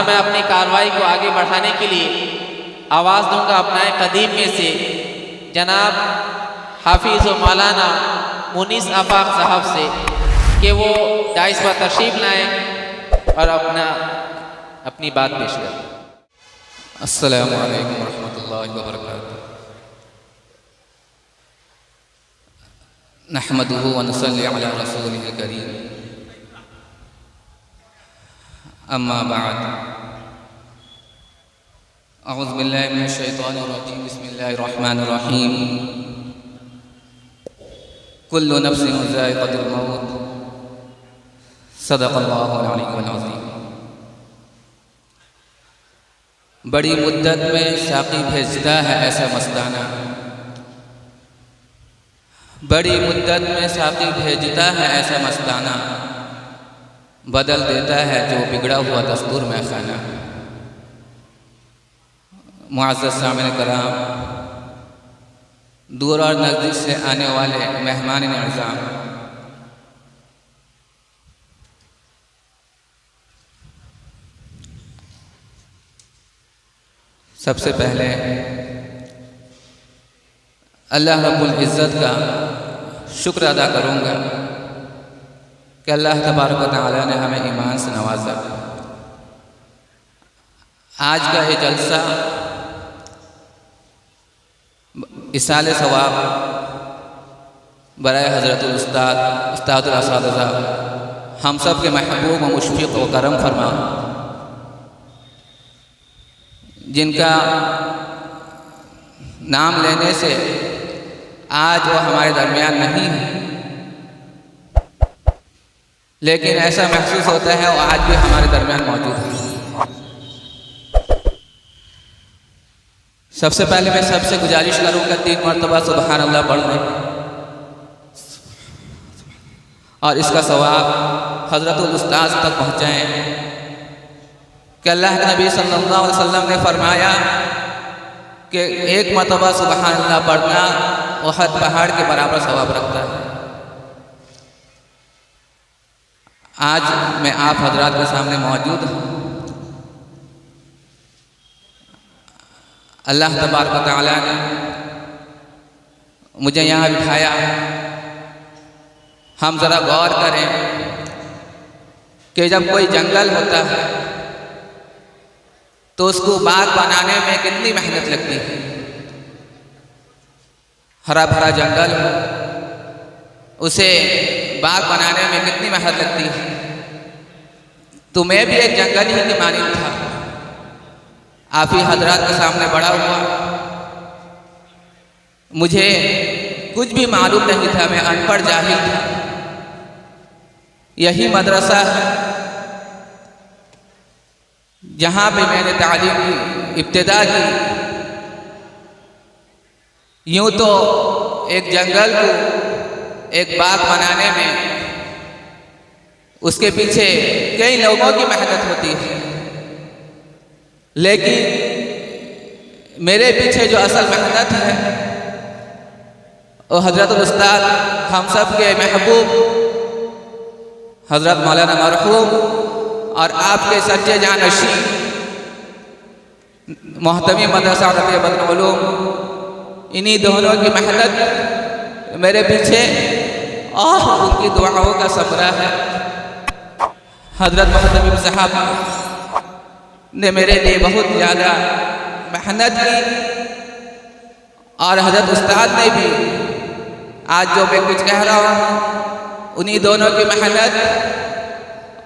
मैं अपनी कार्रवाई को आगे बढ़ाने के लिए आवाज़ दूंगा अपना कदीम में से जनाब हाफिज़ व मौलाना मुनीस आफाक साहब से कि वो डाइस पर तशरीफ़ लाएँ और अपनी बात पेश करें। अस्सलामु अलैकुम वरहमतुल्लाहि वबरकातुहू। नहमदुहु व नसल्ली अला रसूलिहिल करीम। अम्मा बाद। अऊज़ु बिल्लाहि मिनश शैतानिर रजीम। बिस्मिल्लाहिर रहमानिर रहीम। कुल्लु नफ्सिन ज़ाइक़तुल मौत। सदक़ल्लाहुल अलीयुल अज़ीम। बड़ी मुद्दत में साक़ी भेजता है ऐसा मस्ताना, बड़ी मुद्दत में साक़ी भेजता है ऐसा मस्ताना, बदल देता है जो बिगड़ा हुआ दस्तूर में खाना। मुअज़्ज़ज़ सामिन कराम, दूर और नज़दीक से आने वाले मेहमान निज़ाम, सबसे पहले अल्लाह रब्बुल इज़्ज़त का शुक्र अदा करूँगा कि अल्लाह तबारक व तआला ने हमें ईमान से नवाजा। आज का ये जलसा इसाले सवाब बराए हज़रतुल उस्ताद उस्तादुल असातिज़ा हम सब के महबूब व मुशफ़िक़ व करम फरमा, जिनका नाम लेने से आज वो हमारे दरमियान नहीं है, लेकिन ऐसा महसूस होता है वो आज भी हमारे दरमियान मौजूद है। सबसे पहले मैं सबसे गुजारिश करूँगा 3 मरतबा सुबहान अल्लाह पढ़ लें और इसका सवाब हज़रतुल उस्ताद तक पहुँचाएँ कि अल्लाह के नबी सल्लल्लाहु अलैहि वसल्लम ने फरमाया कि 1 मरतबा सुबहान अल्लाह पढ़ना उहद पहाड़ के बराबर सवाब रखता है। आज मैं आप हजरात के सामने मौजूद हूँ। अल्लाह तबारक व तआला ने मुझे यहाँ बिठाया। हम ज़रा गौर करें कि जब कोई जंगल होता है तो उसको बाग बनाने में कितनी मेहनत लगती है। हरा भरा जंगल हो, उसे बाग बनाने में कितनी मेहनत लगती है। तो मैं भी एक जंगल ही की मानिंद था, आप ही हजरात के सामने बड़ा हुआ। मुझे कुछ भी मालूम नहीं था, मैं अनपढ़ जाहिल था। यही मदरसा है जहाँ पे मैंने तालीम की इब्तिदा की। यूँ तो एक जंगल को एक बाग बनाने में उसके पीछे कई लोगों की मेहनत होती है, लेकिन मेरे पीछे जो असल मेहनत है वो हज़रतुल उस्ताद हम सब के महबूब हज़रत मौलाना मरहूम और आपके सच्चे जानशी मोहतमी मदरसा रबियतुल उलूम, इन्हीं दोनों की मेहनत मेरे पीछे और उनकी दुआओं का समरा है। हज़रत मोहतमी साहब ने मेरे लिए बहुत ज़्यादा मेहनत की और हज़रत उस्ताद ने भी आज जो मैं कुछ कह रहा हूँ उन्हीं दोनों की मेहनत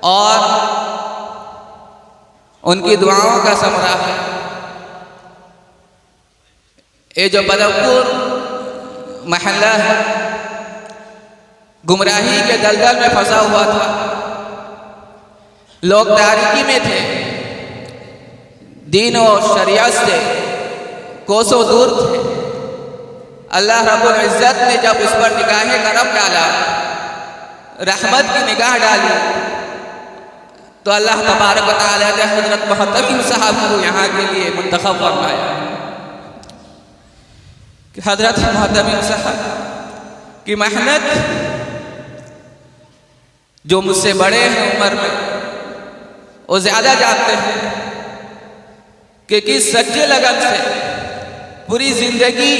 और उनकी दुआओं का समरा है। ये जो बदरपुर महल्ला है गुमराही के दलदल में फंसा हुआ था, लोग तारीकी में थे, दीन और शरीयत से कोसों दूर थे। अल्लाह रब्बुल इज़्ज़त ने जब उस पर निगाहे करम डाला, रहमत की निगाह डाली, तो अल्लाह तबारक व तआला ने हज़रत मोहतमी साहब को यहाँ के लिए मुंतखब फरमाया कि हज़रत मोहतमी साहब की मेहनत जो मुझसे बड़े हैं उम्र में, वो ज़्यादा जानते हैं कि किस सच्चे लगन से पूरी ज़िंदगी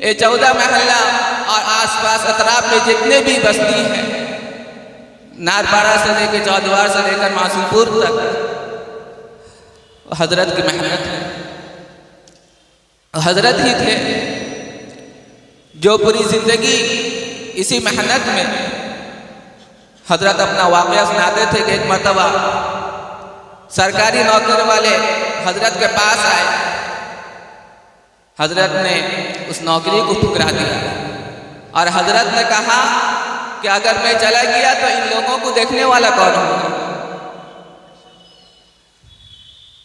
ये 14 महल्ला और आसपास अतराफ में जितने भी बस्ती हैं, नारपाड़ा से लेकर चौद्वार से लेकर मासूमपुर तक, हजरत की मेहनत है। हजरत ही थे जो पूरी ज़िंदगी इसी मेहनत में हजरत अपना वाक़या सुनाते थे कि एक मरतबा सरकारी नौकर वाले हजरत के पास आए। हजरत ने उस नौकरी को ठुकरा दिया और हजरत ने कहा कि अगर मैं चला गया तो इन लोगों को देखने वाला कौन होगा।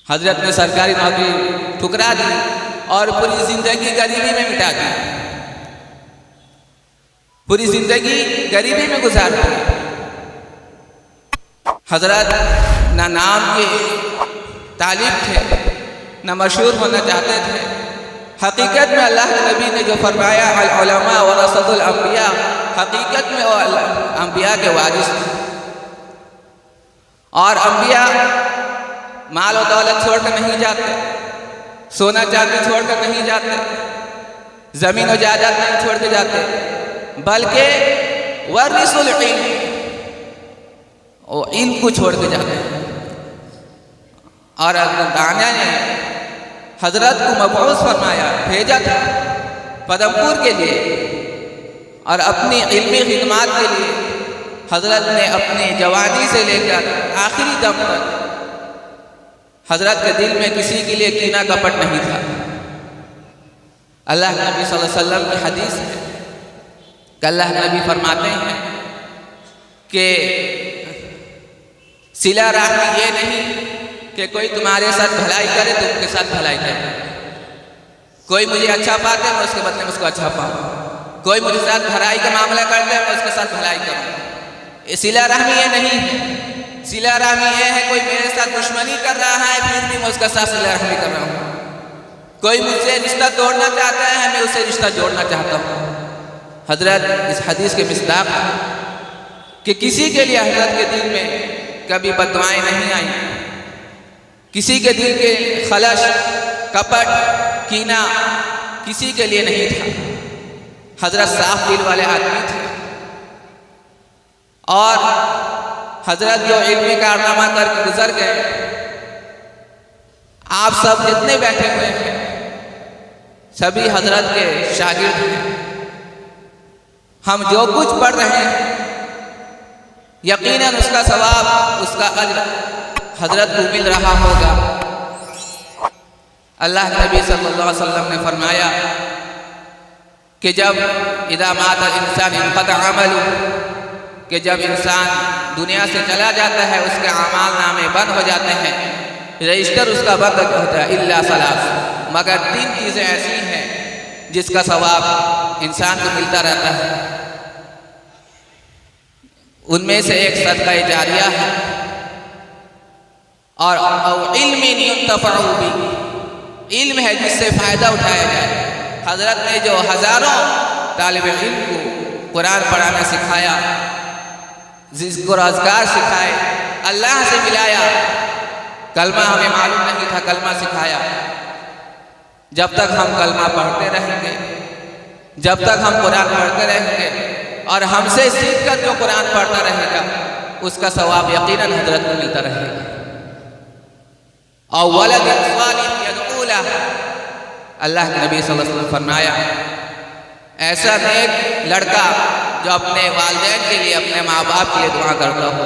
हजरत ने सरकारी नौकरी ठुकरा दी और पूरी ज़िंदगी गरीबी में मिटा दी, पूरी ज़िंदगी गरीबी में गुजार दी। हजरत ना नाम के तालिब थे, ना मशहूर होना चाहते थे। हकीकत में अल्लाह के नबी ने जो फरमाया अल उलमा वरसतुल अंबिया, हकीकत में वो अंबिया के वारिस थे। और अंबिया माल और दौलत छोड़कर नहीं जाते, सोना चांदी छोड़कर नहीं जाते, ज़मीन और जायदाद नहीं छोड़ के जाते, बल्कि वरिसुल इल्म, वो इल्म को छोड़ के जाते हैं। और दानिया ने हजरत को मबऊस फरमाया, भेजा था पदमपुर के लिए और अपनी इल्मी खिदमात के लिए। हजरत ने अपनी जवानी से लेकर आखिरी दम तक हजरत के दिल में किसी के लिए कीना कपट नहीं था। अल्लाह के नबी सल्लल्लाहु अलैहि वसल्लम की हदीस है कि अल्लाह के नबी फरमाते हैं कि सिला राहमी ये नहीं कि कोई तुम्हारे साथ भलाई करे तो उनके साथ भलाई करे, कोई मुझे अच्छा पाते मैं उसके बदले में उसको अच्छा पाऊँ, कोई मुझे साथ भलाई का मामला करते मैं उसके साथ भलाई करूँ। ये सिला रहमी ये नहीं है। सिला रहमी ये है कोई मेरे साथ दुश्मनी कर रहा है फिर भी मैं उसका साथ सिला रहमी कर रहा हूँ, कोई मुझसे रिश्ता तोड़ना चाहता है मैं उससे रिश्ता जोड़ना चाहता हूँ। हजरत इस हदीस के मिस्दाक कि किसी के लिए हजरत के दिल में कभी बददुआएं नहीं आई, किसी के दिल के खलश कपट कीना किसी के लिए नहीं था। हजरत साफ दिल वाले आदमी थे और हजरत जो इल्मी कारनामा करके गुजर गए, आप सब जितने बैठे हुए हैं सभी हजरत के शागिर्द हैं। हम जो कुछ पढ़ रहे हैं यकीनन उसका सवाब, उसका अज्र हजरत को मिल रहा होगा। अल्लाह के नबी सल्लल्लाहु अलैहि वसल्लम ने फरमाया कि जब इदा मात इंसान इनक़ता अमलु, कि जब इंसान दुनिया से चला जाता है उसके अमाल नामे बंद हो जाते हैं, रजिस्टर उसका बंद होता है इल्ला सलास, मगर 3 चीज़ें ऐसी हैं जिसका सवाब इंसान को मिलता रहता है। उनमें से एक सदका जारिया है और इल्म युंतफ़अ बिही, इल्म है जिससे फ़ायदा उठाया जाए। हजरत ने जो हज़ारों तालिब इल्म को कुरान पढ़ाना सिखाया, जिसको रोज़गार सिखाए, अल्लाह से मिलाया, कलमा हमें मालूम नहीं था कलमा सिखाया। जब तक हम कलमा पढ़ते रहेंगे, जब तक हम कुरान पढ़ते रहेंगे और हमसे सीख कर जो कुरान पढ़ता रहेगा उसका सवाब यकीनन हजरत को मिलता रहेगा। और वलद सालिह यदऊ लह, अल्लाह के नबी सल्लल्लाहु अलैहि वसल्लम फरमाया ऐसा नेक लड़का जो अपने वालिदैन के लिए, अपने माँ बाप के लिए दुआ करता हो।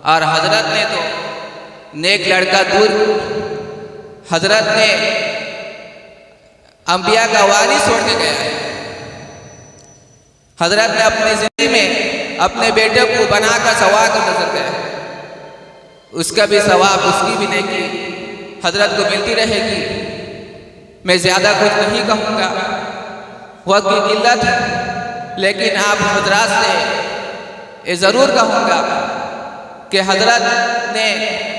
और हजरत ने तो नेक लड़का दूर, हजरत ने अंबिया का वारिस छोड़ के गया है। हजरत ने अपनी जिंदगी में अपने बेटे को बनाकर सवा कर नजर गए, उसका भी सवाब, उसकी भी नेकी हजरत को मिलती रहेगी। मैं ज़्यादा कुछ नहीं कहूँगा, वक्त की किल्लत है, लेकिन आप हजरत से ये ज़रूर कहूँगा कि हजरत ने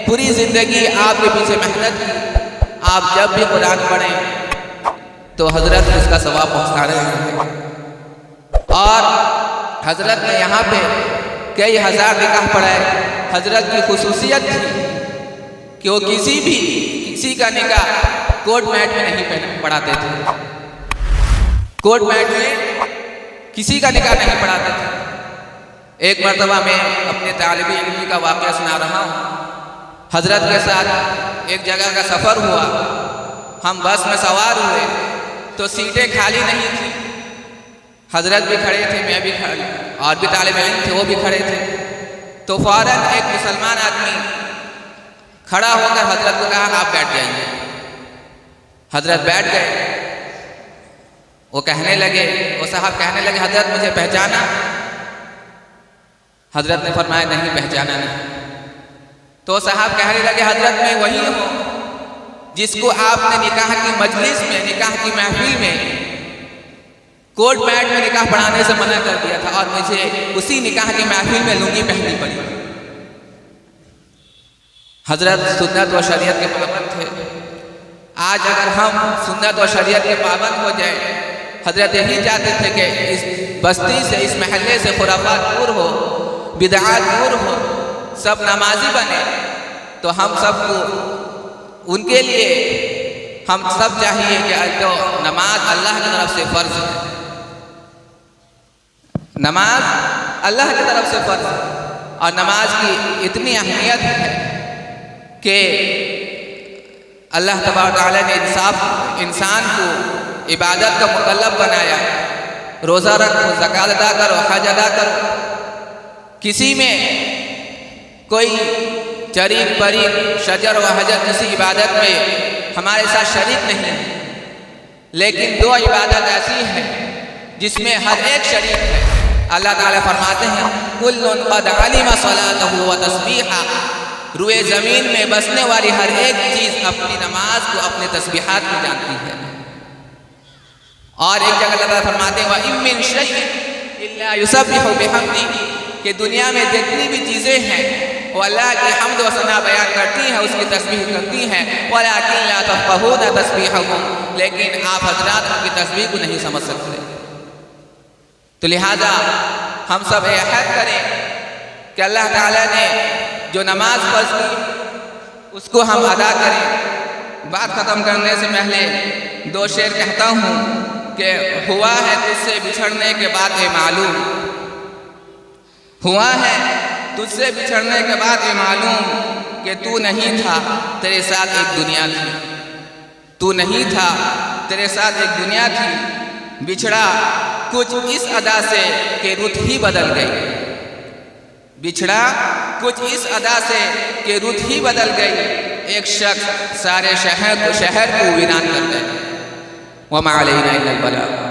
पूरी ज़िंदगी आपके पीछे मेहनत की। आप जब भी कुरान पढ़ें तो हजरत उसका सवाब पहुँचा रहे हैं। और हजरत ने यहाँ पे कई हज़ार निकाह पढ़ाए। हजरत की खुसूसियत थी कि वो किसी का निकाह कोर्ट मैट में नहीं पढ़ाते थे। कोर्ट मैट में किसी का निकाह नहीं पढ़ाते थे। एक मरतबा मैं अपने तालिबे इल्म का वाक़या सुना रहा हूँ। हजरत के साथ एक जगह का सफ़र हुआ। हम बस में सवार हुए तो सीटें खाली नहीं थी। हजरत भी खड़े थे, मैं भी खड़े, और भी तालिबे इल्म थे, वो भी खड़े थे। तो फ़ौरन एक मुसलमान आदमी खड़ा होकर हजरत को कहा, आप बैठ जाइए। हजरत बैठ गए। वो कहने लगे, वो साहब कहने लगे, हजरत मुझे पहचाना? हजरत ने फरमाया, नहीं पहचाना नहीं। तो साहब कहने लगे, हजरत मैं वही हूँ जिसको आपने निकाह की मजलिस में, निकाह की महफिल में कोर्ट मैट में निकाह पढ़ाने से मना कर दिया था, और मुझे उसी निकाह की महफिल में लुंगी पहननी पड़ी। हजरत सुन्नत व शरीयत के पाबंद थे। आज अगर हम सुन्नत व शरीयत के पाबंद हो जाए, हजरत यही चाहते थे कि इस बस्ती से, इस महल्ले से खुराफात दूर हो, बिदआत दूर हो, सब नमाजी बने। तो हम सबको, उनके लिए हम सब चाहिए कि जो नमाज अल्लाह की तरफ से फ़र्ज है, नमाज अल्लाह की तरफ से फ़र्ज है, और नमाज की इतनी अहमियत है कि अल्लाह तबारक व तआला ने इंसान को इबादत का मुकल्लफ बनाया। रोज़ा रखो, ज़कात अदा करो, हज अदा करो। किसी में कोई चरीक परीक शजर व हजर किसी इबादत में हमारे साथ शरीक नहीं है, लेकिन दो इबादत ऐसी है जिसमें हर एक शरीक है। अल्लाह ताला फरमाते हैं, कुल्लुन क़द अलिमा सलातहु व तस्बीहा। रुए ज़मीन में बसने वाली हर एक चीज़ अपनी नमाज को, अपने तस्बीहात को जानती है। और एक जगह अल्लाह ताला फरमाते हैं, व इम मिन शैइन इल्ला युसब्बिहु बिहम्दिही, कि दुनिया में जितनी भी चीज़ें हैं वो अल्लाह की हम्द व सना बयान करती हैं, उसकी तस्बीह करती हैं। वलाकिन ला तफ़क़हूना तस्बीहहुम, लेकिन आप हजरात उनकी तस्बीह को नहीं समझ सकते। तो लिहाजा हम सब अहद करें कि अल्लाह ताला ने जो नमाज फ़र्ज़ की उसको हम अदा करें। बात ख़त्म करने से पहले दो शेर कहता हूँ कि हुआ है तुझसे बिछड़ने के बाद ये मालूम, हुआ है तुझसे बिछड़ने के बाद ये मालूम कि तू नहीं था, तेरे साथ एक दुनिया थी। तू नहीं था, तेरे साथ एक दुनिया थी। बिछड़ा कुछ इस अदा से कि रुत ही बदल गई। बिछड़ा कुछ इस अदा से कि रुत ही बदल गई। एक शख्स सारे शहर को वीरान कर गए। वमा अलैना इल्लल बलाग।